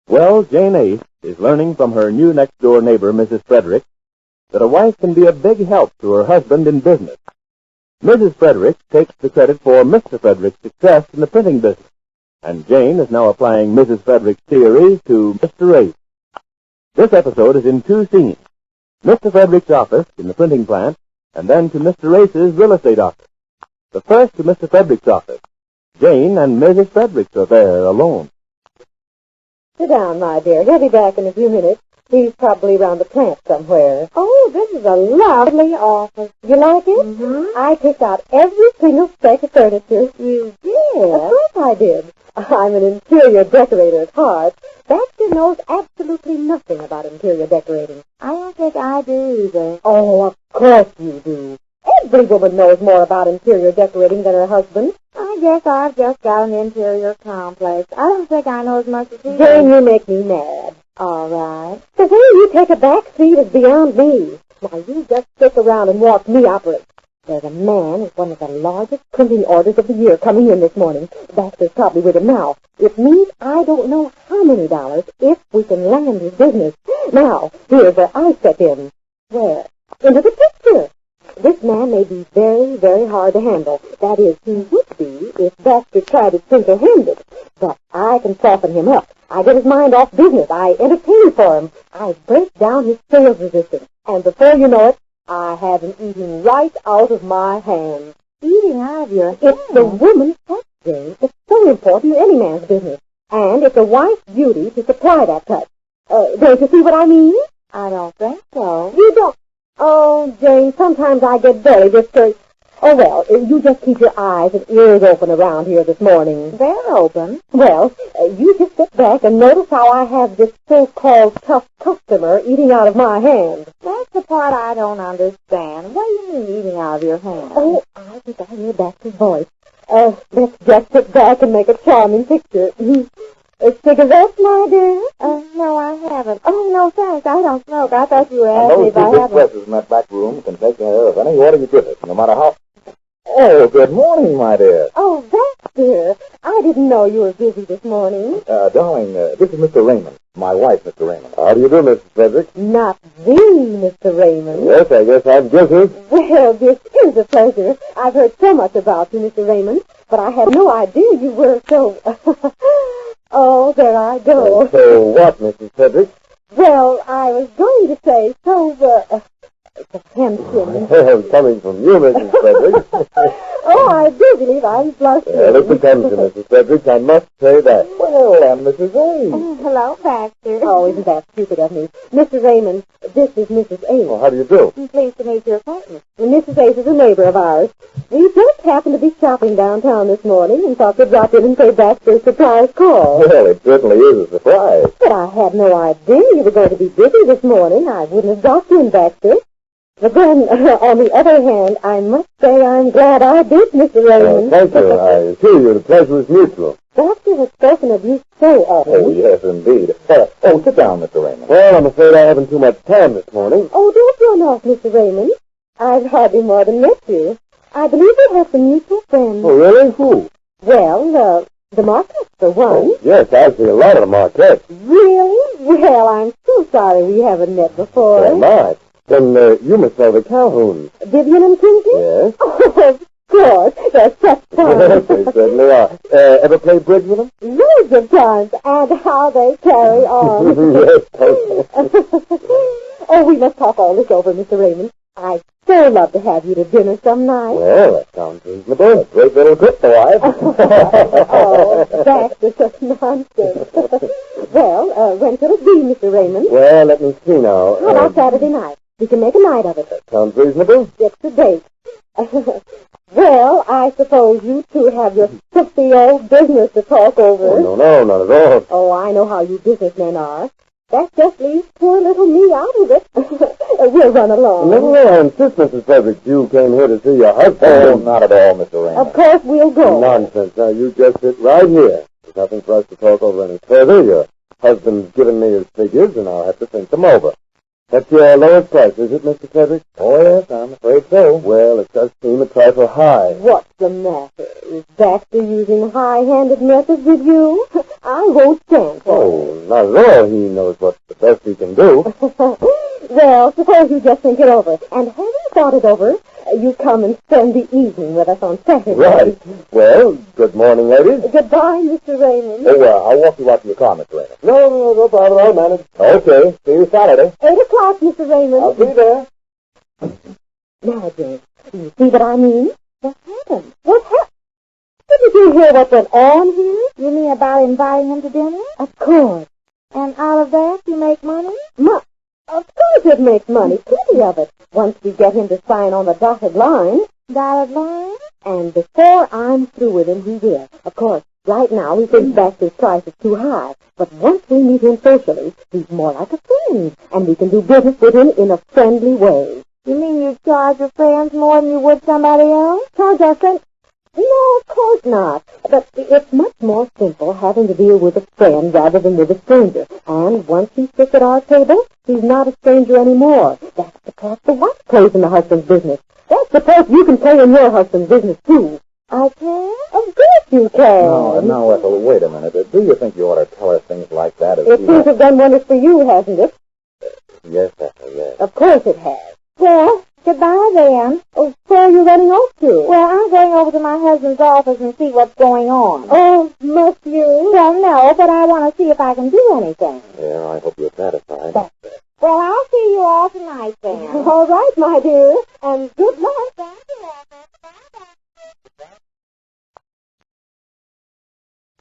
Well, Jane Ace is learning from her new next-door neighbor, Mrs. Frederick, that a wife can be a big help to her husband in business. Mrs. Frederick takes the credit for Mr. Frederick's success in the printing business, and Jane is now applying Mrs. Frederick's theory to Mr. Ace. This episode is in two scenes: Mr. Frederick's office in the printing plant, and then to Mr. Ace's real estate office. The first to Mr. Frederick's office. Jane and Mrs. Frederick are there alone. Sit down, my dear. He'll be back in a few minutes. He's probably around the plant somewhere. Oh, this is a lovely office. You like it? Mm-hmm. I picked out every single speck of furniture. You did? Of course I did. I'm an interior decorator at heart. Baxter knows absolutely nothing about interior decorating. I don't think I do either. Oh, of course you do. Every woman knows more about interior decorating than her husband. I guess I've just got an interior complex. I don't think I know as much as he does. Jane, you make me mad. All right. The way you take a back seat is beyond me. Now, you just stick around and watch me operate. There's a man with one of the largest printing orders of the year coming in this morning. Baxter's probably with him now. It means I don't know how many dollars if we can land his business. Now, here's where I step in. Where? Into the picture. This man may be very, very hard to handle. That is, he would be if Baxter tried it single-handed. But I can soften him up. I get his mind off business. I entertain for him. I break down his sales resistance. And before you know it, I have him eating right out of my hands. Eating out of your hands? It's the woman's touch, Jane. It's so important in any man's business. And it's a wife's duty to supply that touch. Don't you see what I mean? I don't think so. You don't? Oh, Jane, sometimes I get very discouraged. Oh, well, you just keep your eyes and ears open around here this morning. They're open. Well, you just sit back and notice how I have this so-called tough customer eating out of my hand. That's the part I don't understand. What do you mean eating out of your hand? Oh, I think I hear Baxter's voice. Let's just sit back and make a charming picture. Cigarettes, my dear? No, I haven't. Oh, no, thanks. I don't smoke. I thought you were asking if I haven't. Those two in that back room can take care of any order you give it, no matter how... Oh, good morning, my dear. Oh, Baxter. I didn't know you were busy this morning. Darling, this is Mr. Raymond. My wife, Mr. Raymond. How do you do, Mrs. Frederick? Not the Mr. Raymond. Yes, I guess I'm guilty. Well, this is a pleasure. I've heard so much about you, Mr. Raymond, but I had no idea you were so... Oh, there I go. So what, Mrs. Frederick? Well, I was going to say so, attention. Coming from you, Mrs. Frederick. Oh, I do believe I'm blushing. It's attention, Mrs. Frederick. I must say that. Well, I'm Mrs. Ace. Hello, Baxter. Oh, isn't that stupid of me? Mr. Raymond, this is Mrs. Ace. Well, how do you do? I'm pleased to make your acquaintance. Mrs. Ace is a neighbor of ours. We just happened to be shopping downtown this morning and thought we'd drop in and pay Baxter's surprise call. Well, it certainly is a surprise. But I had no idea you were going to be busy this morning. I wouldn't have dropped in, Baxter. But then, on the other hand, I must say I'm glad I did, Mr. Raymond. Thank you. I assure you the pleasure is mutual. Baxter has spoken of you so often. Oh, yes, indeed. Sit down, Mr. Raymond. Well, I'm afraid I haven't too much time this morning. Oh, don't run off, Mr. Raymond. I've hardly more than met you. I believe we have some mutual friends. Oh, really? Who? Well, the Marquettes, for one. Oh, yes, I see a lot of the Marquettes. Really? Well, I'm so sorry we haven't met before. So not. Then you must know the Calhouns. Vivian and Kinsley? Yes. Oh, of course. They're such fun. Yes, they certainly are. Ever play bridge with them? Loads of times. And how they carry on. Yes, totally. Oh, we must talk all this over, Mr. Raymond. I'd so love to have you to dinner some night. Well, that sounds reasonable. A great little trip, the wife. Oh, that's such nonsense. Well, when could it be, Mr. Raymond? Well, let me see now. How about Saturday night? We can make a night of it. That sounds reasonable. It's a date. Well, I suppose you two have your filthy old business to talk over. Oh, no, not at all. Oh, I know how you businessmen are. That just leaves poor little me out of it. We'll run along. No, I insist, Mrs. Frederick, you came here to see your husband. Oh, not at all, Mr. Raymond. Of course we'll go. Nonsense. Now, you just sit right here. There's nothing for us to talk over any further. Your husband's given me his figures, and I'll have to think them over. That's your lowest price, is it, Mr. Frederick? Oh, yes, I'm afraid so. Well, it does seem a trifle high. What's the matter? Is Baxter using high-handed methods with you? I won't stand for Oh, not at all. He knows what's the best he can do. it. Well, suppose you just think it over. And having thought it over, you come and spend the evening with us on Saturday. Right. Well, good morning, ladies. Goodbye, Mr. Raymond. Oh, I'll walk you out to your car, Mr. Raymond. No problem. I'll manage. Okay. See you Saturday. 8 o'clock, Mr. Raymond. I'll be there. Now, James, do you see what I mean? What happened? What happened? Didn't you hear what went on here? You mean about inviting him to dinner? Of course. And out of that you make money? Of course it makes money, plenty of it, once we get him to sign on the dotted line. Dotted line? And before I'm through with him, he will. Of course, right now he thinks Baxter's price is too high, but once we meet him socially, he's more like a friend, and we can do business with him in a friendly way. You mean you charge your friends more than you would somebody else? Charge our friends? No, of course not. But it's much more simple having to deal with a friend rather than with a stranger. And once he sits at our table, he's not a stranger anymore. That's the part the wife plays in the husband's business. That's the part you can play in your husband's business, too. I can? Of course you can. No, now, Ethel, wait a minute. Do you think you ought to tell her things like that? It seems to have done wonders for you, hasn't it? Yes, Ethel, yes. Of course it has. Well, goodbye then. Oh, where are you running off to? Well, I'm going over to my husband's office and see what's going on. Oh, must you? Well, no, but I want to see if I can do anything. Yeah, I hope you're satisfied. That's it. Well, I'll see you all tonight then. All right, my dear, and good luck. Thank you, Ethel. Bye-bye.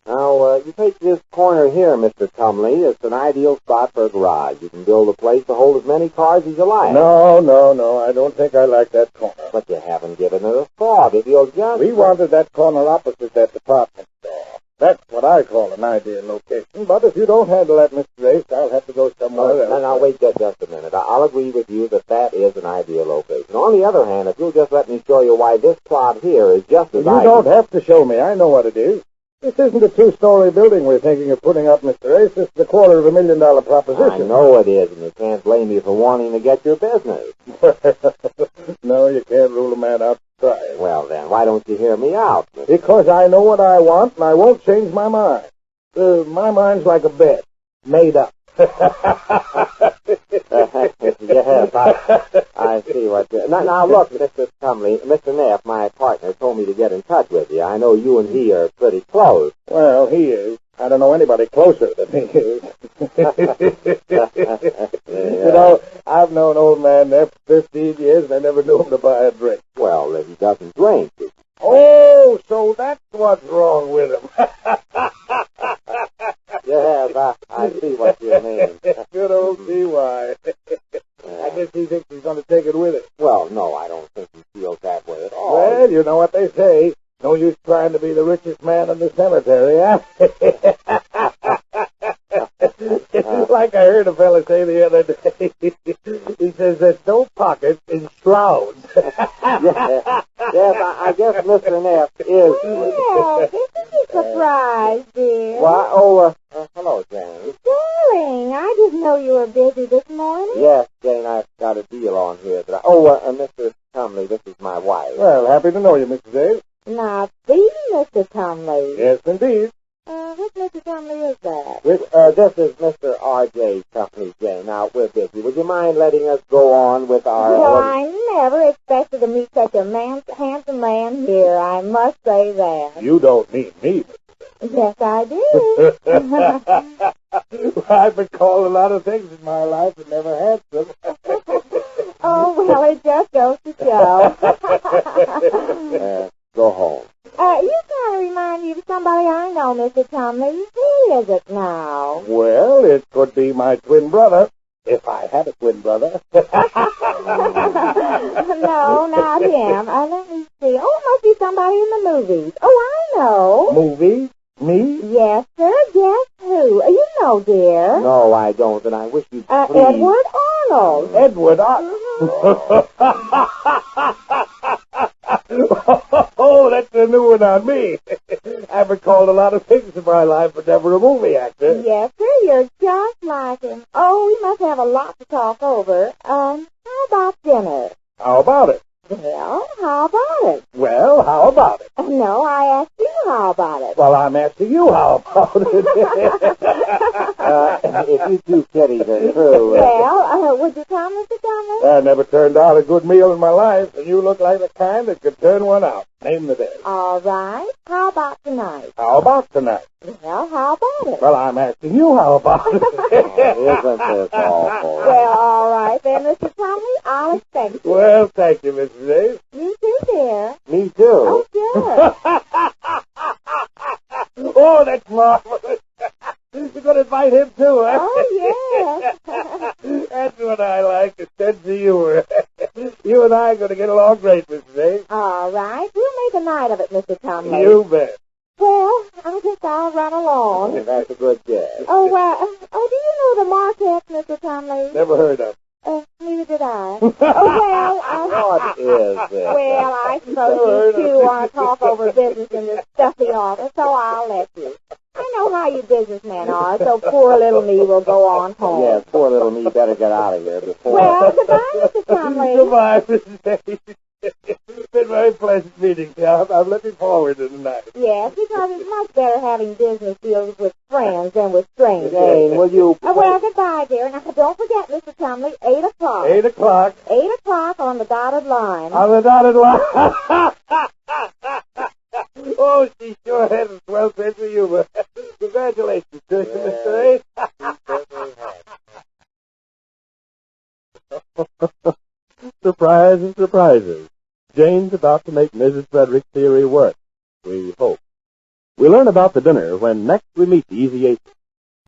Now, you take this corner here, Mr. Tumley. It's an ideal spot for a garage. You can build a place to hold as many cars as you like. No. I don't think I like that corner. But you haven't given it a thought. If you'll just... We wanted that corner opposite that department store. That's what I call an ideal location. But if you don't handle that, Mr. Ace, I'll have to go somewhere else. Now, wait just a minute. I'll agree with you that is an ideal location. On the other hand, if you'll just let me show you why this plot here is just as You don't have to show me. I know what it is. This isn't a 2-story building we're thinking of putting up, Mr. Ace. This is a $250,000 proposition. I know it is, and you can't blame me for wanting to get your business. No, you can't rule a man out to try it. Well, then, why don't you hear me out? Because I know what I want, and I won't change my mind. My mind's like a bed, made up. Yes, I see what you... Now, look, Mr. Tumley, Mr. Neff, my partner, told me to get in touch with you. I know you and he are pretty close. Well, he is. I don't know anybody closer than he is. You know, I've known old man Neff for 15 years, and I never knew him to buy a drink. Well, he doesn't drink. Oh, so that's what's wrong with him. Yes, I see what you mean. Good old T.Y. I guess he thinks he's going to take it with him. Well, no, I don't think he feels that way at all. Well, you know what they say. No use trying to be the richest man in the cemetery, huh? Like I heard a fella say the other day. He says there's no pockets in shrouds. Yes, I guess Mr. Neff is... Well, this is a surprise, dear. Why, oh, hello, Jane. Darling, I didn't know you were busy this morning. Yes, Jane, I've got a deal on here. Mr. Tumley, this is my wife. Well, happy to know you, Mrs. Ace. Now, see, Mr. Tumley. Yes, indeed. Which Mr. Tumley is that? This is Mr. R.J. Tumley, Jane. Now, we're busy. Would you mind letting us go on with our... Well, I never expected to meet such a handsome man here. I must say that. You don't mean me. Yes, I do. I've been called a lot of things in my life and never had some. Oh, well, it just goes to show. Go home. You kind of remind me of somebody I know, Mr. Tumley. Who is it now? Well, it could be my twin brother, if I had a twin brother. No, not him. Let me see. Oh, it must be somebody in the movies. Oh, I know. Movies? Me? Yes, sir. Guess who? You know, dear. No, I don't, and I wish you'd please... Edward Arnold. Edward Arnold. Oh, that's a new one on me. I've been called a lot of things in my life, but never a movie actor. Yes, sir, you're just like him. Oh, we must have a lot to talk over. How about dinner? How about it? Well, how about it? Well, how about it? No, I asked you how about it. Well, I'm asking you how about it. If you two kiddies are true... Well, would you come, Mr. Tumley? I never turned out a good meal in my life, and you look like the kind that could turn one out. Name the day. All right. How about tonight? How about tonight? Well, how about it? Well, I'm asking you how about it. Isn't this awful? Well, all right then, Mr. Tumley. I'll expect you. Well, thank you, Mrs. Ace. You too, dear. Me too. Oh, sure. Oh, that's marvelous. You're going to invite him, too, huh? Oh, yes. That's what I like, a sense of humor. You and I are going to get along great, Mrs. Ace. All right. We'll make a night of it, Mr. Tumley. You bet. Well, I think I'll run along. That's a good guess. Do you know the Marquettes, Mr. Tumley? Never heard of. Neither did I. What is this? Well, I suppose you two want to talk over business in this stuffy office, so I'll let you. I know how you businessmen are, so poor little me will go on home. Yes, poor little me better get out of here before... Well, goodbye, Mr. Tumley. Goodbye, Mrs. Ace. It's been very pleasant meeting you. I'm looking forward to the night. Yes, because it's much better having business deals with friends than with strangers. Jane, will you... Well, goodbye, dear. Now, don't forget, Mr. Tumley, 8 o'clock. 8 o'clock. 8 o'clock on the dotted line. On the dotted line. Oh, she sure has a swell sense of humor. Congratulations to you, Mr. Ace. Surprises, surprises. Jane's about to make Mrs. Frederick's theory work. We hope. We learn about the dinner when next we meet the Easy Aces.